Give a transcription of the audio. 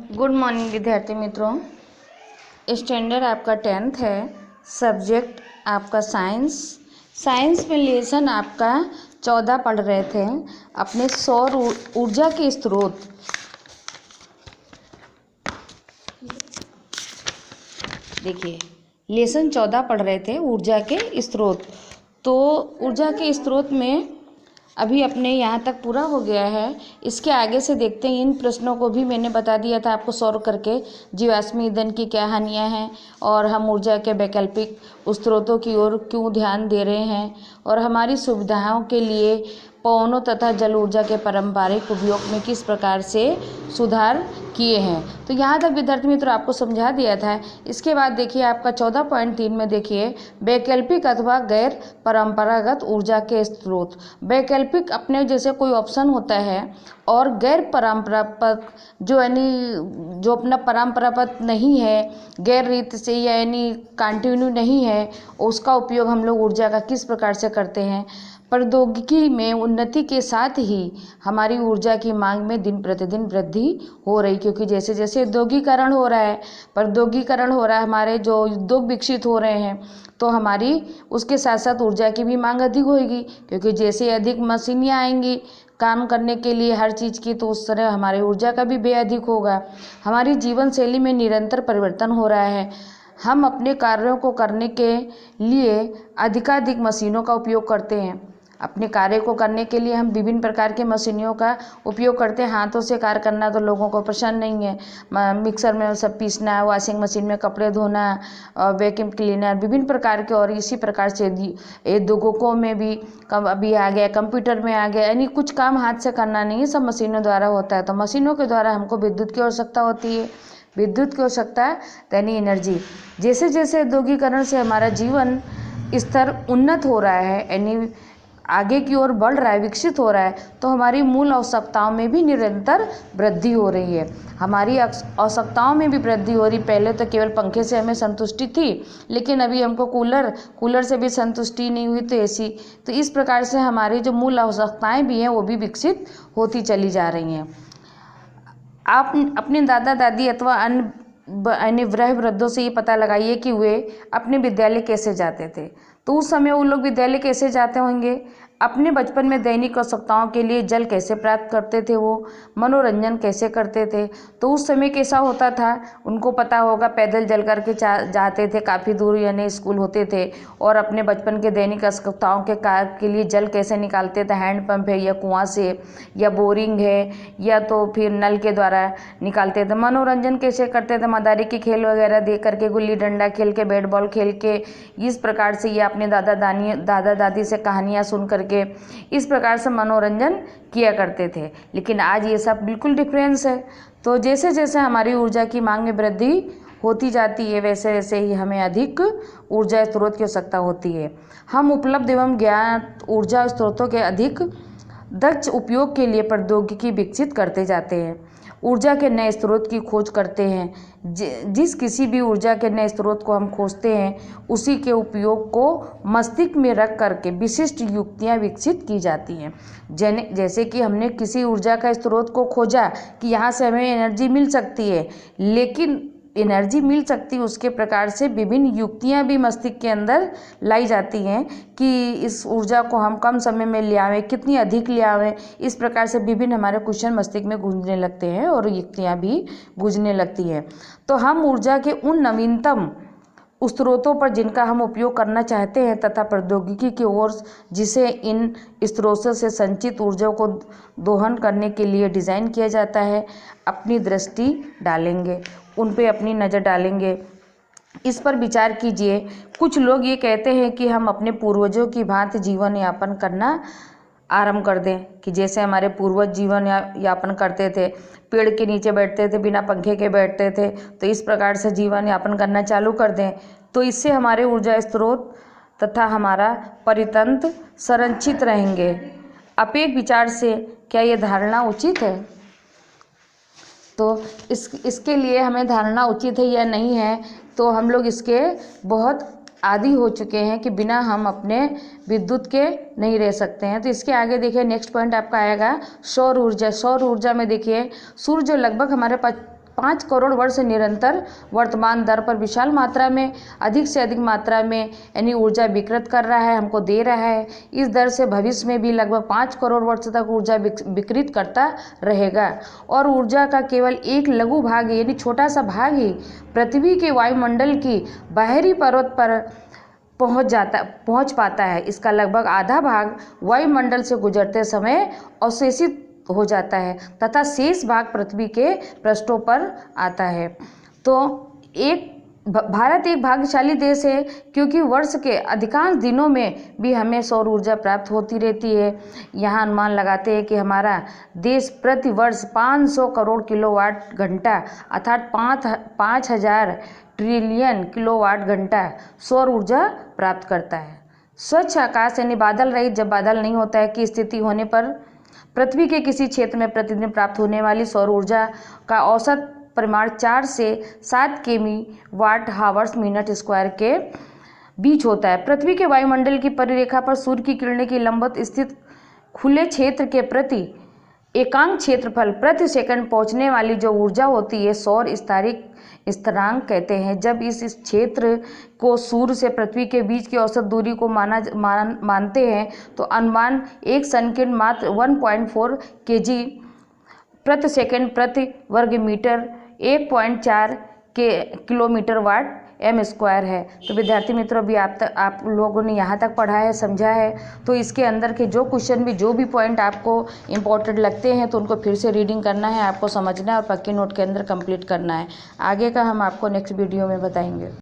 Good morning विद्यार्थी मित्रों। Standard आपका 10th है। सब्जेक्ट आपका साइंस में लेसन आपका 14 पढ़ रहे थे। अपने सौर ऊर्जा के स्रोत देखिए, लेसन 14 पढ़ रहे थे ऊर्जा के स्रोत। तो ऊर्जा के स्रोत में अभी अपने यहाँ तक पूरा हो गया है। इसके आगे से देखते हैं। इन प्रश्नों को भी मैंने बता दिया था आपको सॉल्व करके। जीवाश्म ईंधन की क्या हानियाँ हैं और हम ऊर्जा के वैकल्पिक स्रोतों की ओर क्यों ध्यान दे रहे हैं, और हमारी सुविधाओं के लिए पवनों तथा जल ऊर्जा के पारंपरिक उपयोग में किस प्रकार से सुधार किए हैं। तो यहाँ तक विद्यार्थी मित्रों आपको समझा दिया था। इसके बाद देखिए आपका 14.3 में देखिए वैकल्पिक अथवा गैर परंपरागत ऊर्जा के स्रोत। वैकल्पिक अपने जैसे कोई ऑप्शन होता है, और गैर परंपरागत जो अपना परंपरागत नहीं है, गैर रीत से यानी कंटिन्यू नहीं है, उसका उपयोग हम लोग ऊर्जा का किस प्रकार से करते हैं। प्रौद्योगिकी में उन्नति के साथ ही हमारी ऊर्जा की मांग में दिन प्रतिदिन वृद्धि हो रही, क्योंकि जैसे जैसे औद्योगिकरण हो रहा है, प्रौद्योगिकरण हो रहा है, हमारे जो उद्योग विकसित हो रहे हैं, तो हमारी उसके साथ साथ ऊर्जा की भी मांग अधिक होगी, क्योंकि जैसे अधिक मशीनें आएंगी काम करने के लिए हर चीज़ की, तो उस तरह हमारी ऊर्जा का भी व्यय अधिक होगा। हमारी जीवन शैली में निरंतर परिवर्तन हो रहा है। हम अपने कार्यों को करने के लिए अधिकाधिक मशीनों का उपयोग करते हैं। अपने कार्य को करने के लिए हम विभिन्न प्रकार के मशीनों का उपयोग करते हैं। हाथों से कार्य करना तो लोगों को पसंद नहीं है। मिक्सर में सब पीसना, वॉशिंग मशीन में कपड़े धोना, वैक्यूम क्लीनर, विभिन्न प्रकार के, और इसी प्रकार से उद्योगों में भी अभी आ गया, कंप्यूटर में आ गया, यानी कुछ काम हाथ से करना नहीं है, सब मशीनों द्वारा होता है। तो मशीनों के द्वारा हमको विद्युत की आवश्यकता होती है। विद्युत की आवश्यकता है यानी एनर्जी। जैसे जैसे औद्योगिकरण से हमारा जीवन स्तर उन्नत हो रहा है, यानी आगे की ओर बढ़ रहा है, विकसित हो रहा है, तो हमारी मूल आवश्यकताओं में भी निरंतर वृद्धि हो रही है। हमारी आवश्यकताओं में भी वृद्धि हो रही। पहले तो केवल पंखे से हमें संतुष्टि थी, लेकिन अभी हमको कूलर से भी संतुष्टि नहीं हुई, तो एसी। तो इस प्रकार से हमारी जो मूल आवश्यकताएं भी हैं वो भी विकसित होती चली जा रही हैं। आप अपने दादा दादी अथवा अन्य वृद्धों से ये पता लगाइए कि वे अपने विद्यालय कैसे जाते थे। तो उस समय वो लोग विद्यालय कैसे जाते होंगे, अपने बचपन में दैनिक आवश्यकताओं के लिए जल कैसे प्राप्त करते थे, वो मनोरंजन कैसे करते थे। तो उस समय कैसा होता था उनको पता होगा। पैदल जल करके जाते थे, काफ़ी दूर यानी स्कूल होते थे, और अपने बचपन के दैनिक आवश्यकताओं के कार्य के लिए जल कैसे निकालते थे। हैंडपम्प है, या कुआं से, या बोरिंग है, या तो फिर नल के द्वारा निकालते थे। मनोरंजन कैसे करते थे, मदारी के खेल वगैरह देख करके, गुल्ली डंडा खेल के, बैट बॉल खेल के। इस प्रकार से ये अपने दादा दादी से कहानियाँ सुन करके इस प्रकार से मनोरंजन किया करते थे। लेकिन आज ये सब बिल्कुल डिफरेंस है। तो जैसे जैसे हमारी ऊर्जा की मांग में वृद्धि होती जाती है, वैसे वैसे ही हमें अधिक ऊर्जा स्रोत की आवश्यकता होती है। हम उपलब्ध एवं ज्ञात ऊर्जा स्रोतों के अधिक दक्ष उपयोग के लिए प्रौद्योगिकी विकसित करते जाते हैं, ऊर्जा के नए स्रोत की खोज करते हैं। जिस किसी भी ऊर्जा के नए स्रोत को हम खोजते हैं, उसी के उपयोग को मस्तिष्क में रख करके विशिष्ट युक्तियाँ विकसित की जाती हैं। जैसे कि हमने किसी ऊर्जा का स्रोत को खोजा कि यहाँ से हमें एनर्जी मिल सकती है, लेकिन एनर्जी मिल सकती है उसके प्रकार से विभिन्न युक्तियाँ भी मस्तिष्क के अंदर लाई जाती हैं कि इस ऊर्जा को हम कम समय में ले आवें, कितनी अधिक ले आवें। इस प्रकार से विभिन्न हमारे क्वेश्चन मस्तिष्क में गूंजने लगते हैं और युक्तियाँ भी गूंजने लगती हैं। तो हम ऊर्जा के उन नवीनतम स्रोतों पर जिनका हम उपयोग करना चाहते हैं तथा प्रौद्योगिकी की ओर जिसे इन स्रोतों से संचित ऊर्जा को दोहन करने के लिए डिज़ाइन किया जाता है, अपनी दृष्टि डालेंगे, उन पे अपनी नज़र डालेंगे। इस पर विचार कीजिए। कुछ लोग ये कहते हैं कि हम अपने पूर्वजों की भांति जीवन यापन करना आरंभ कर दें, कि जैसे हमारे पूर्वज जीवन यापन करते थे, पेड़ के नीचे बैठते थे, बिना पंखे के बैठते थे, तो इस प्रकार से जीवन यापन करना चालू कर दें। तो इससे हमारे ऊर्जा स्रोत तथा हमारा परितंत्र संरक्षित रहेंगे। अपेक्ष विचार से क्या ये धारणा उचित है? तो इसके लिए हमें धारणा उचित है या नहीं है, तो हम लोग इसके बहुत आदी हो चुके हैं कि बिना हम अपने विद्युत के नहीं रह सकते हैं। तो इसके आगे देखिए नेक्स्ट पॉइंट आपका आएगा सौर ऊर्जा। सौर ऊर्जा में देखिए सूर्य जो लगभग हमारे 5 करोड़ वर्ष निरंतर वर्तमान दर पर विशाल मात्रा में, अधिक से अधिक मात्रा में यानी ऊर्जा विकृत कर रहा है, हमको दे रहा है। इस दर से भविष्य में भी लगभग 5 करोड़ वर्ष तक ऊर्जा विकृत करता रहेगा और ऊर्जा का केवल एक लघु भाग यानी छोटा सा भाग ही पृथ्वी के वायुमंडल की बाहरी परत पर पहुंच पाता है। इसका लगभग आधा भाग वायुमंडल से गुजरते समय अवशेषित हो जाता है तथा शेष भाग पृथ्वी के पृष्ठों पर आता है। तो भारत एक भाग्यशाली देश है क्योंकि वर्ष के अधिकांश दिनों में भी हमें सौर ऊर्जा प्राप्त होती रहती है। यहाँ अनुमान लगाते हैं कि हमारा देश प्रति वर्ष 500 करोड़ किलोवाट घंटा अर्थात 5000 ट्रिलियन किलोवाट घंटा सौर ऊर्जा प्राप्त करता है। स्वच्छ आकाश यानी बादल रहित, जब बादल नहीं होता है की स्थिति होने पर पृथ्वी के किसी क्षेत्र में प्रतिदिन प्राप्त होने वाली सौर ऊर्जा का औसत परिमाण 4 से 7 केमी वाट हावर्स मिनट स्क्वायर के बीच होता है। पृथ्वी के वायुमंडल की परिरेखा पर सूर्य की किरणें की लंबवत स्थित खुले क्षेत्र के प्रति एकांक क्षेत्रफल प्रति सेकंड पहुंचने वाली जो ऊर्जा होती है सौर स्थिरांक कहते हैं। जब इस क्षेत्र को सूर्य से पृथ्वी के बीच की औसत दूरी को मानते हैं तो अनुमान एक संकीर्ण मात्र 1.4 केजी प्रति सेकंड प्रति वर्ग मीटर 1.4 किलोमीटर वाट m स्क्वायर है। तो विद्यार्थी मित्रों, अभी आप लोगों ने यहाँ तक पढ़ा है, समझा है, तो इसके अंदर के जो क्वेश्चन भी जो भी पॉइंट आपको इम्पोर्टेंट लगते हैं तो उनको फिर से रीडिंग करना है, आपको समझना है और पक्के नोट के अंदर कंप्लीट करना है। आगे का हम आपको नेक्स्ट वीडियो में बताएंगे।